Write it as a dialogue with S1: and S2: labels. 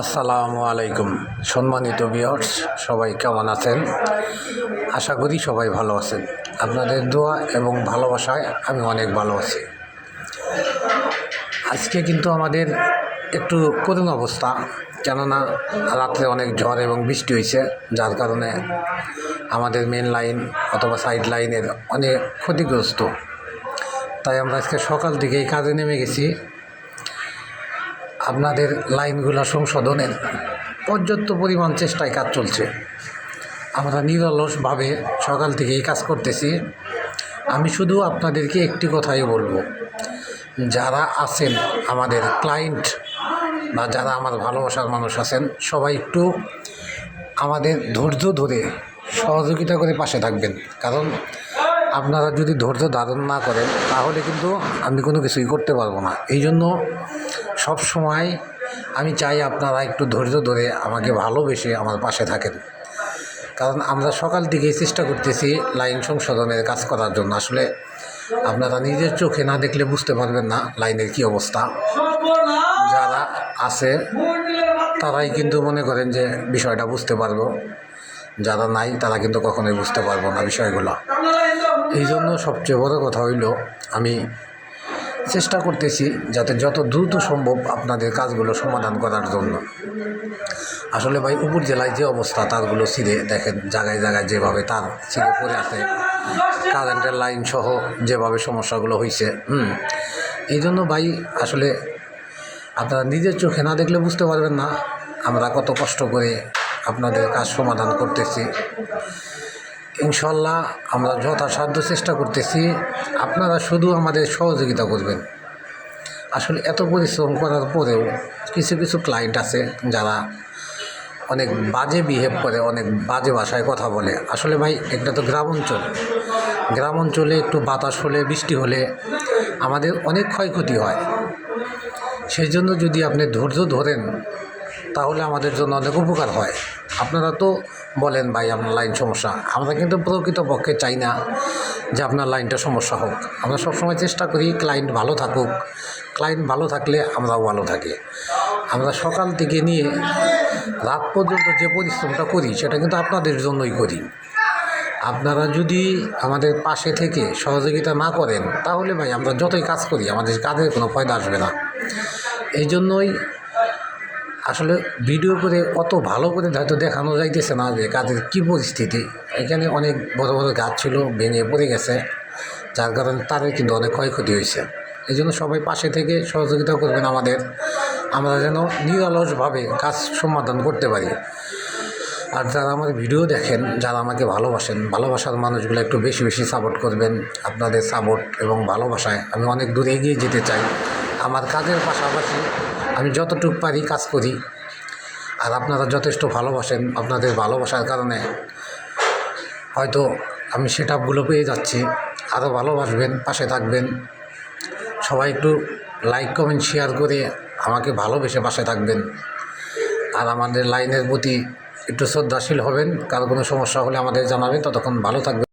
S1: আসসালামু আলাইকুম। সম্মানিত ভিউয়ার্স, সবাই কেমন আছেন? আশা করি সবাই ভালো আছেন। আপনাদের দোয়া এবং ভালোবাসায় আমি অনেক ভালো আছি। আজকে কিন্তু আমাদের একটু করুণ অবস্থা, কেননা রাত্রে অনেক ঝড় এবং বৃষ্টি হয়েছে, যার কারণে আমাদের মেন লাইন অথবা সাইড লাইনের অনেক ক্ষতিগ্রস্ত। তাই আমরা আজকে সকাল থেকেই কাজে নেমে গেছি। আপনাদের লাইনগুলো সংশোধনের পর্যাপ্ত পরিমাণ চেষ্টায় কাজ চলছে। আমরা নিরলসভাবে সকাল থেকেই কাজ করতেছি। আমি শুধু আপনাদেরকে একটি কথাই বলবো, যারা আছেন আমাদের ক্লায়েন্ট বা যারা আমার ভালোবাসার মানুষ আছেন, সবাই একটু আমাদের ধৈর্য ধরে সহযোগিতা করে পাশে থাকবেন। কারণ আপনারা যদি ধৈর্য ধারণ না করেন তাহলে কিন্তু আমি কোনো কিছুই করতে পারবো না। এই জন্য সব সময় আমি চাই আপনারা একটু ধৈর্য ধরে আমাকে ভালোবেসে আমার পাশে থাকেন। কারণ আমরা সকাল থেকেই চেষ্টা করতেছি লাইন সংশোধনের কাজ করার জন্য। আসলে আপনারা নিজের চোখে না দেখলে বুঝতে পারবেন না লাইনের কী অবস্থা। যারা আছে তারাই কিন্তু মনে করেন যে বিষয়টা বুঝতে পারবো, যারা নাই তারা কিন্তু কখনোই বুঝতে পারবো না বিষয়গুলো। এই জন্য সবচেয়ে বড় কথা হইল, আমি চেষ্টা করতেছি যাতে যত দ্রুত সম্ভব আপনাদের কাজগুলো সমাধান করার জন্য। আসলে ভাই, উপজেলায় যে অবস্থা, তারগুলো ছিঁড়ে দেখেন, জায়গায় জায়গায় যেভাবে তার ছিঁড়ে পড়ে আছে, কারেন্টের লাইন সহ যেভাবে সমস্যাগুলো হয়েছে। এই জন্য ভাই, আসলে আপনারা নিজের চোখে না দেখলে বুঝতে পারবেন না আমরা কত কষ্ট করে আপনাদের কাজ সমাধান করতেছি। ইনশাল্লাহ আমরা যথাসাধ্য চেষ্টা করতেছি, আপনারা শুধু আমাদের সহযোগিতা করবেন। আসলে এত পরিশ্রম করার পরেও কিছু কিছু ক্লায়েন্ট আছে যারা অনেক বাজে বিহেভ করে, অনেক বাজে ভাষায় কথা বলে। আসলে ভাই, একটা তো গ্রাম অঞ্চলে একটু বাতাস হলে, বৃষ্টি হলে আমাদের অনেক ক্ষয়ক্ষতি হয়। সেই জন্য যদি আপনি ধৈর্য ধরেন তাহলে আমাদের জন্য অনেক উপকার হয়। আপনারা তো বলেন ভাই আপনার লাইন সমস্যা, আমরা কিন্তু প্রকৃতপক্ষে চাই না যে আপনার লাইনটা সমস্যা হোক। আমরা সবসময় চেষ্টা করি ক্লায়েন্ট ভালো থাকুক। ক্লায়েন্ট ভালো থাকলে আমরাও ভালো থাকি। আমরা সকাল থেকে নিয়ে রাত পর্যন্ত যে পরিশ্রমটা করি সেটা কিন্তু আপনাদের জন্যই করি। আপনারা যদি আমাদের পাশে থেকে সহযোগিতা না করেন তাহলে ভাই আমরা যতই কাজ করি আমাদের কাজের কোনো ফায়দা আসবে না। এই জন্যই আসলে ভিডিও করে অত ভালো করে হয়তো দেখানো যাইতেছে না যে কাজের কী পরিস্থিতি। এখানে অনেক বড় বড় গাছ ছিল, ভেঙে পড়ে গেছে, যার কারণে তাদের কিন্তু অনেক ক্ষয়ক্ষতি হয়েছে। এই জন্য সবাই পাশে থেকে সহযোগিতা করবেন আমাদের, আমরা যেন নিরলসভাবে কাজ সমাধান করতে পারি। আর যারা আমার ভিডিও দেখেন, যারা আমাকে ভালোবাসেন, ভালোবাসার মানুষগুলো একটু বেশি বেশি সাপোর্ট করবেন। আপনাদের সাপোর্ট এবং ভালোবাসায় আমি অনেক দূরে এগিয়ে যেতে চাই। আমার কাজের পাশাপাশি আমি যতটুকু পারি কাজ করি। আর আপনারা যথেষ্ট ভালোবাসেন, আপনাদের ভালোবাসার কারণে হয়তো আমি সেটআপগুলো পেয়ে যাচ্ছি। আরও ভালোবাসবেন, পাশে থাকবেন। সবাই একটু লাইক, কমেন্ট, শেয়ার করে আমাকে ভালোবেসে পাশে থাকবেন। আর আমাদের লাইনের প্রতি একটু শ্রদ্ধাশীল হবেন। কারো কোনো সমস্যা হলে আমাদের জানাবেন। ততক্ষণ ভালো থাকবেন।